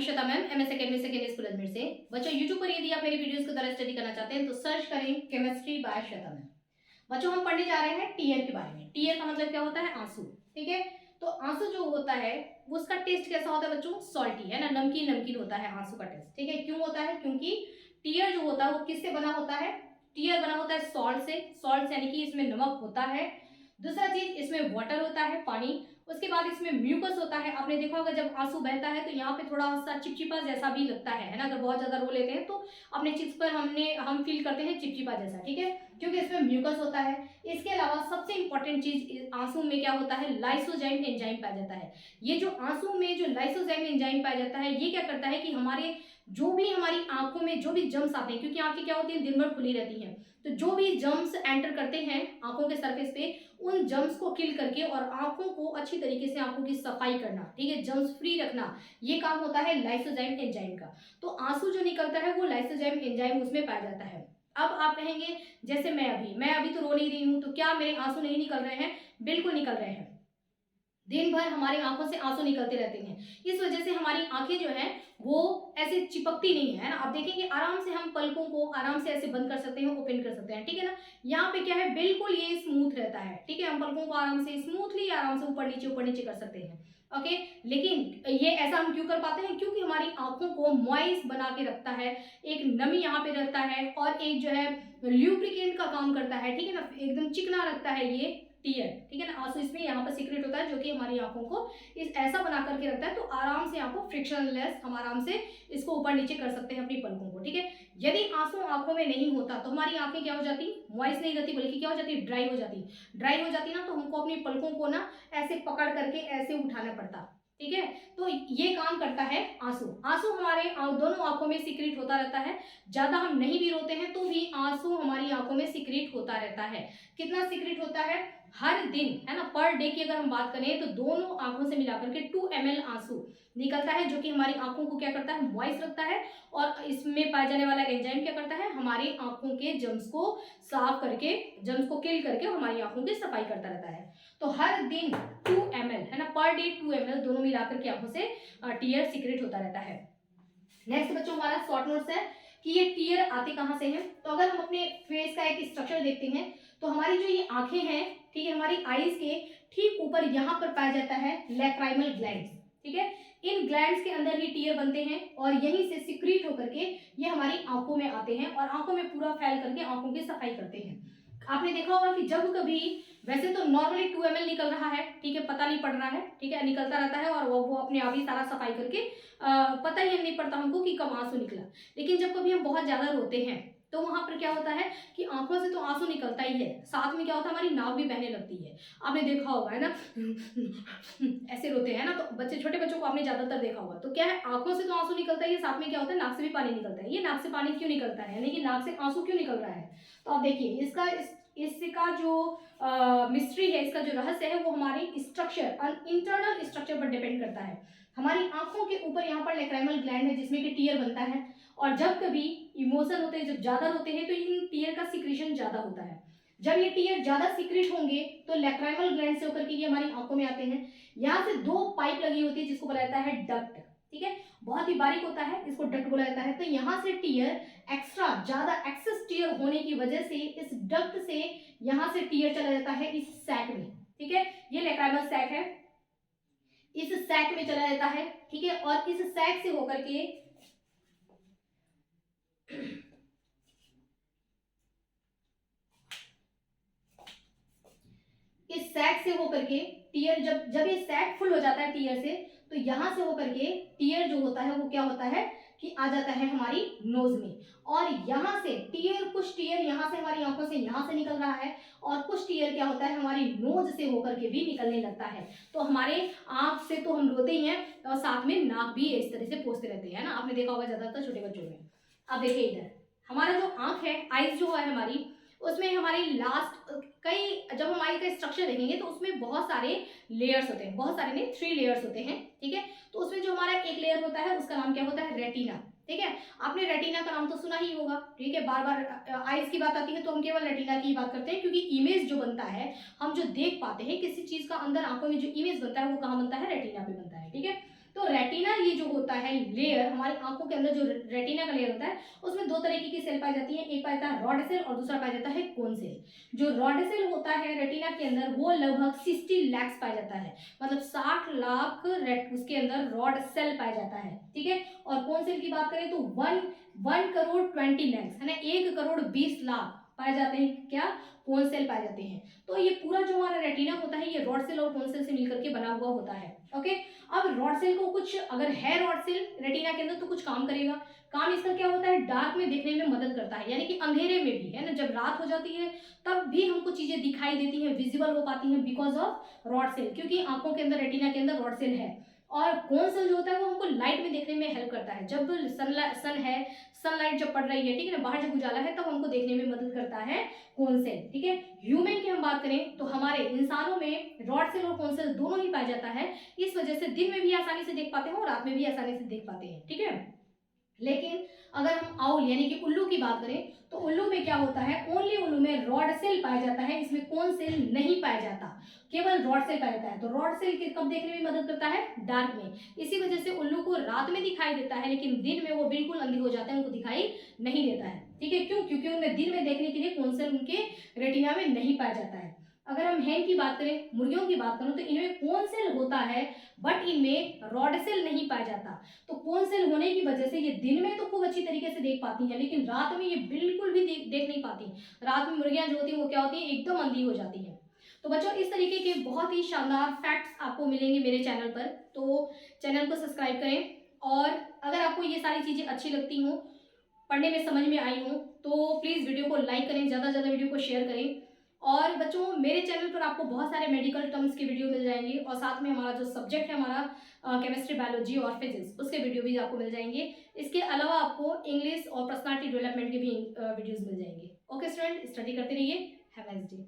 Shweta ma'am, MS academy second school Ajmer से। बच्चों YouTube पर यदि आप मेरी वीडियोस को तरह स्टडी करना चाहते हैं तो सर्च करें केमिस्ट्री बाय श्वेता मैम। बच्चों हम पढ़ने जा रहे हैं टीयर के बारे में। टीयर का मतलब क्या होता है? आंसू। ठीक है, तो आंसू जो होता है उसका टेस्ट कैसा होता है बच्चों? सॉल्टी, है ना, नमकीन नमकीन होता है आंसू का टेस्ट। ठीक है, क्यों होता है? क्योंकि टीयर जो होता है वो किससे बना होता है? टीयर बना होता है सॉल्ट से। सॉल्ट यानी कि इसमें नमक होता है। दूसरा चीज, इसमें वाटर होता है, पानी। उसके बाद इसमें म्यूकस होता है। आपने देखा होगा जब आंसू बहता है तो यहाँ पे थोड़ा सा चिपचिपा जैसा भी लगता है ना। अगर बहुत ज्यादा रो लेते हैं तो अपने चिप्स पर हम फील करते हैं चिपचिपा जैसा। ठीक है, क्योंकि इसमें म्यूकस होता है। इसके अलावा सबसे इंपॉर्टेंट चीज आंसू में क्या होता है? लाइसोजाइम एंजाइम पाया जाता है। ये जो आंसू में जो लाइसोजाइम एंजाइम पाया जाता है ये क्या करता है कि हमारे जो भी हमारी आंखों में जो भी जम्स आते हैं, क्योंकि आंखें क्या होती हैं? दिन भर खुली रहती हैं, तो जो भी जम्स एंटर करते हैं आंखों के सरफेस पे उन जम्स को किल करके और आंखों को अच्छी तरीके से आंखों की सफाई करना, ठीक है, जम्स फ्री रखना, ये काम होता है लाइसोजाइम एंजाइम का। तो आंसू जो निकलता है वो लाइसोजाइम एंजाइम उसमें पाया जाता है। अब आप कहेंगे जैसे मैं अभी तो रो नहीं रही हूं, तो क्या मेरे आंसू नहीं निकल रहे हैं? बिल्कुल निकल रहे हैं। दिन भर हमारी आंखों से आंसू निकलते रहते हैं। इस वजह से हमारी आंखें जो हैं वो ऐसे चिपकती नहीं है ना। आप देखेंगे आराम से हम पलकों को आराम से ऐसे बंद कर सकते हैं, ओपन कर सकते हैं। ठीक है ना, यहाँ पे क्या है, बिल्कुल ये स्मूथ रहता है। ठीक है, हम पलकों को आराम से स्मूथली आराम से ऊपर नीचे कर सकते हैं। ओके, लेकिन ये ऐसा हम क्यों कर पाते हैं? क्योंकि हमारी आंखों को मॉइस्ट बना के रखता है, एक नमी यहाँ पे रहता है और एक जो है ल्यूब्रिकेंट का काम करता है। ठीक है ना, एकदम चिकना रखता है ये टीयर। ठीक है ना, आंसू इसमें यहाँ पर सीक्रेट होता है जो कि हमारी आंखों को इस ऐसा बना करके रखता है, तो आराम से आपको फ्रिक्शनलेस हम आराम से इसको ऊपर नीचे कर सकते हैं अपनी पलकों को। ठीक है, यदि आंसू आंखों में नहीं होता तो हमारी आंखें क्या हो जाती? मॉइस्ट नहीं रहती, बल्कि क्या हो जाती? ड्राई हो जाती। ड्राई हो जाती ना, तो हमको अपनी पलकों को ना ऐसे पकड़ करके ऐसे उठाना पड़ता। ठीक है, तो ये काम करता है आंसू। आंसू हमारे दोनों आंखों में सीक्रेट होता रहता है। ज्यादा हम नहीं भी रोते हैं तो भी आंसू हमारी आंखों में सीक्रेट होता रहता है। कितना सीक्रेट होता है? हर दिन, है ना, पर डे की अगर हम बात करें तो दोनों आंखों से मिलाकर के 2 ml आंसू निकलता है, जो कि हमारी आंखों को क्या करता है? मॉइस्ट रखता है। और इसमें पाया जाने वाला एंजाइम क्या करता है? हमारी आंखों के जम्स को साफ करके, जम्स को किल करके हमारी आंखों की सफाई करता रहता है। तो हर दिन 2 ml, है ना, पर डे 2 ml दोनों मिलाकर के आंखों से टीयर सीक्रेट होता रहता है। नेक्स्ट बच्चों हमारा शॉर्ट नोट्स है कि ये टीयर आते कहाँ से हैं। तो अगर हम अपने फेस का एक स्ट्रक्चर देखते हैं तो हमारी जो ये आंखें हैं, ठीक है, हमारी आईज के ठीक ऊपर यहाँ पर पाया जाता है लैक्राइमल ग्लैंड्स। ठीक है, इन ग्लैंड्स के अंदर ही टीयर बनते हैं और यहीं से सिक्रीट होकर के ये हमारी आंखों में आते हैं और आंखों में पूरा फैल करके आंखों की सफाई करते हैं। आपने देखा होगा कि जब कभी, वैसे तो नॉर्मली 2 ml निकल रहा है, ठीक है, पता नहीं पड़ रहा है, ठीक है, निकलता रहता है और वो अपने आप ही सारा सफाई करके पता ही नहीं पड़ता हमको कि कब आंसू निकला। लेकिन जब कभी हम बहुत ज्यादा रोते हैं तो वहां पर क्या होता है कि आंखों से तो आंसू निकलता ही है, साथ में क्या होता है, हमारी नाक भी बहने लगती है। आपने देखा होगा, है ना, ऐसे रोते हैं ना, तो बच्चे, छोटे बच्चों को आपने ज्यादातर देखा होगा। तो क्या है, आंखों से तो आंसू निकलता ही है, साथ में क्या होता है, नाक से भी पानी निकलता है। ये नाक से पानी क्यों निकलता है, यानी कि नाक से आंसू क्यों निकल रहा है? तो आप देखिए इसका जो मिस्ट्री है, इसका जो रहस्य है वो हमारी स्ट्रक्चर, इंटरनल स्ट्रक्चर पर डिपेंड करता है। हमारी आंखों के ऊपर यहाँ पर लैक्राइमल ग्लैंड है जिसमें कि टीयर बनता है, और जब कभी इमोशन होते हैं, जब ज्यादा रोते हैं तो इन टीयर का सिक्रीशन ज्यादा होता है। जब ये टीयर ज्यादा सिक्रीट होंगे तो लैक्राइमल ग्लैंड से होकर के ये हमारी आंखों में आते हैं। यहाँ से 2 पाइप लगी होती है जिसको बोला जाता है डक्ट। ठीक है, बहुत ही बारीक होता है, इसको डक्ट बोला जाता है। तो यहाँ से टीयर एक्स्ट्रा ज्यादा एक्सेस टीयर होने की वजह से इस डक्ट से यहाँ से टीयर चला जाता है इस सैक में। ठीक है, ये लैक्राइमल सैक है, इस सैक में चला जाता है। ठीक है, और इस सैक से होकर के इस सैक से होकर के टीयर, जब ये सैक फुल हो जाता है टीयर से, तो यहां से होकर के टीयर जो होता है वो क्या होता है कि आ जाता है हमारी नोज में। और यहां से टीयर, कुछ टीयर यहां से हमारी आंखों से यहां से निकल रहा है, और कुछ टीयर क्या होता है हमारी नोज से होकर के भी निकलने लगता है। तो हमारे आंख से तो हम रोते ही हैं और साथ में नाक भी इस तरह से पोंछते रहते हैं ना, आपने देखा होगा ज्यादातर छोटे बच्चों में। अब देखिए इधर हमारा जो आंख है, आईज जो है हमारी, उसमें हमारी लास्ट कई, जब हम आई का स्ट्रक्चर देखेंगे तो उसमें बहुत सारे लेयर्स होते हैं, बहुत सारे नहीं, 3 लेयर्स होते हैं। ठीक है, तो उसमें जो हमारा एक लेयर होता है उसका नाम क्या होता है? रेटिना। ठीक है, आपने रेटिना का नाम तो सुना ही होगा। ठीक है, बार बार आईज की बात आती है तो हम केवल रेटिना की ही बात करते हैं, क्योंकि इमेज जो बनता है, हम जो देख पाते हैं किसी चीज का, अंदर आंखों में जो इमेज बनता है वो कहाँ बनता है? रेटिना पे बनता है। ठीक है, तो रेटिना ये जो होता है लेयर, हमारी आंखों के अंदर जो रेटिना का लेयर होता है उसमें दो तरीके की सेल पाई जाती है, एक पाया जाता है रॉड सेल और दूसरा पाया जाता है कोन सेल। जो रॉड सेल होता है रेटिना के अंदर वो लगभग 60 लाख पाया जाता है, मतलब 60 लाख उसके अंदर रॉड सेल पाया जाता है, ठीक है। और कोन सेल की बात करें तो 1 करोड़ 20 लाख है ना, 1 करोड़ 20 लाख पाए जाते हैं, क्या कोन सेल पाए जाते हैं। तो ये पूरा जो हमारा रेटिना होता है ये रॉड सेल और कोन सेल से मिलकर के बना हुआ होता है, ओके। अब रॉड सेल को कुछ अगर है रॉड सेल रेटिना के अंदर तो कुछ काम करेगा। काम इसका क्या होता है, डार्क में देखने में मदद करता है, यानी कि अंधेरे में भी, है ना, जब रात हो जाती है तब भी हमको चीजें दिखाई देती हैं, विजिबल हो पाती हैं बिकॉज ऑफ रॉड सेल, क्योंकि आंखों के अंदर रेटिना के अंदर रॉड सेल है। और कोन सेल जो होता है वो हमको लाइट में देखने में हेल्प करता है, जब सनलाइट जब पड़ रही है, ठीक है ना, बाहर जब उजाला है तब हमको देखने में मदद करता है कोन सेल, ठीक है। ह्यूमन की हम बात करें तो हमारे इंसानों में रॉड सेल और कोन सेल दोनों ही पाया जाता है, इस वजह से दिन में भी आसानी से देख पाते हैं और रात में भी आसानी से देख पाते हैं, ठीक है। लेकिन अगर हम आउल यानी कि उल्लू की बात करें तो उल्लू में क्या होता है, ओनली उल्लू में रॉड सेल पाया जाता है, इसमें कोन सेल नहीं पाया जाता, केवल रॉड सेल पाया जाता है। तो रॉड सेल कब देखने में मदद करता है, डार्क में। इसी वजह से उल्लू को रात में दिखाई देता है लेकिन दिन में वो बिल्कुल अंधे हो जाते हैं, उनको दिखाई नहीं देता है, ठीक है। क्यों, क्योंकि उन्हें दिन में देखने के लिए कोन सेल उनके रेटिना में नहीं पाया जाता है। अगर हम हैन की बात करें, मुर्गियों की बात करूं तो इनमें कोन सेल होता है बट इनमें रॉड सेल नहीं पाया जाता। तो कोन सेल होने की वजह से ये दिन में तो खूब अच्छी तरीके से देख पाती हैं लेकिन रात में ये बिल्कुल भी देख नहीं पाती। रात में मुर्गियां जो होती हैं वो क्या होती हैं, एकदम अंधी हो जाती हैं। तो बच्चों इस तरीके के बहुत ही शानदार फैक्ट्स आपको मिलेंगे मेरे चैनल पर, तो चैनल को सब्सक्राइब करें। और अगर आपको ये सारी चीज़ें अच्छी लगती हों, पढ़ने में समझ में आई हो तो प्लीज़ वीडियो को लाइक करें, ज़्यादा से ज़्यादा वीडियो को शेयर करें। और बच्चों मेरे चैनल पर आपको बहुत सारे मेडिकल टर्म्स के वीडियो मिल जाएंगे और साथ में हमारा जो सब्जेक्ट है हमारा केमिस्ट्री, बायोलॉजी और फिजिक्स, उसके वीडियो भी आपको मिल जाएंगे। इसके अलावा आपको इंग्लिश और पर्सनालिटी डेवलपमेंट के भी वीडियोज़ मिल जाएंगे। ओके स्टूडेंट, स्टडी करते रहिए। Have a nice day.